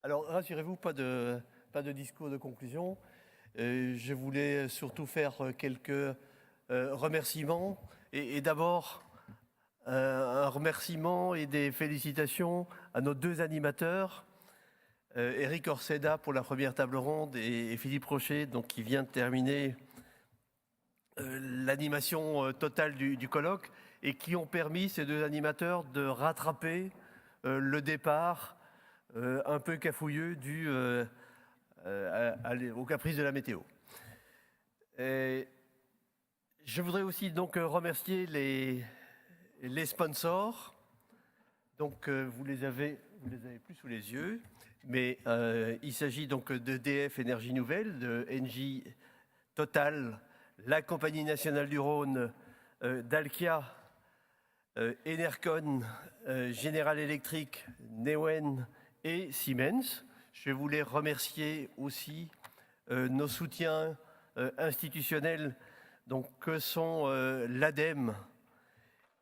Alors, rassurez-vous, pas de discours de conclusion. Je voulais surtout faire quelques remerciements. Et d'abord, un remerciement et des félicitations à nos deux animateurs, Éric Orseda pour la première table ronde et Philippe Rocher, donc, qui vient de terminer l'animation totale du colloque et qui ont permis, ces deux animateurs, de rattraper le départ un peu cafouilleux dû au caprice de la météo. Et je voudrais aussi donc remercier les sponsors. Donc vous les avez plus sous les yeux, mais il s'agit donc d'EDF Énergie Nouvelle, de Engie Total, la Compagnie nationale du Rhône, Dalkia, Enercon, General Electric, Neoen et Siemens. Je voulais remercier aussi nos soutiens institutionnels, donc, que sont l'ADEME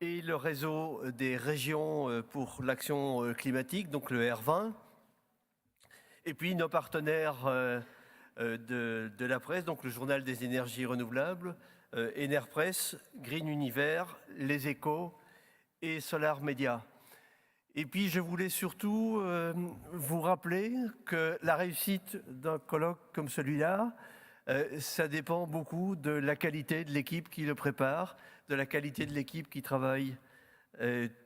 et le réseau des régions pour l'action climatique, donc le R20, et puis nos partenaires de la presse, donc le Journal des énergies renouvelables, Enerpress, Green Univers, Les Échos et Solar Media. Et puis je voulais surtout vous rappeler que la réussite d'un colloque comme celui-là, ça dépend beaucoup de la qualité de l'équipe qui le prépare, de la qualité de l'équipe qui travaille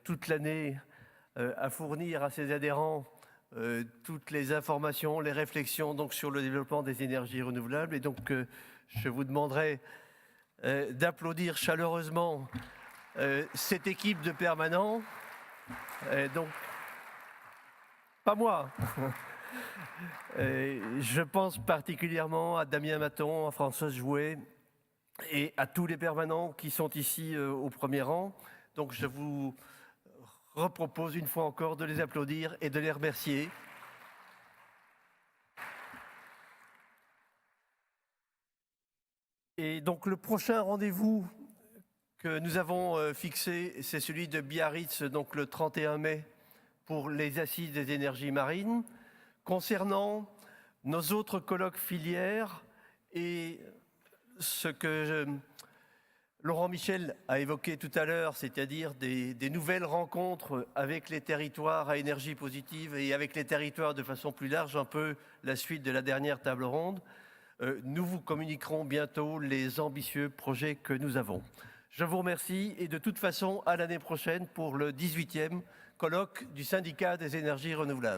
toute l'année à fournir à ses adhérents toutes les informations, les réflexions donc, sur le développement des énergies renouvelables. Et donc je vous demanderai d'applaudir chaleureusement cette équipe de permanents. Donc, pas moi. Je pense particulièrement à Damien Maton, à Françoise Jouet et à tous les permanents qui sont ici au premier rang. Donc je vous repropose une fois encore de les applaudir et de les remercier. Et donc le prochain rendez-vous que nous avons fixé, c'est celui de Biarritz, donc le 31 mai, pour les assises des énergies marines. Concernant nos autres colloques filières et ce que Laurent Michel a évoqué tout à l'heure, c'est-à-dire des nouvelles rencontres avec les territoires à énergie positive et avec les territoires de façon plus large, un peu la suite de la dernière table ronde, nous vous communiquerons bientôt les ambitieux projets que nous avons. Je vous remercie et de toute façon à l'année prochaine pour le 18e colloque du syndicat des énergies renouvelables.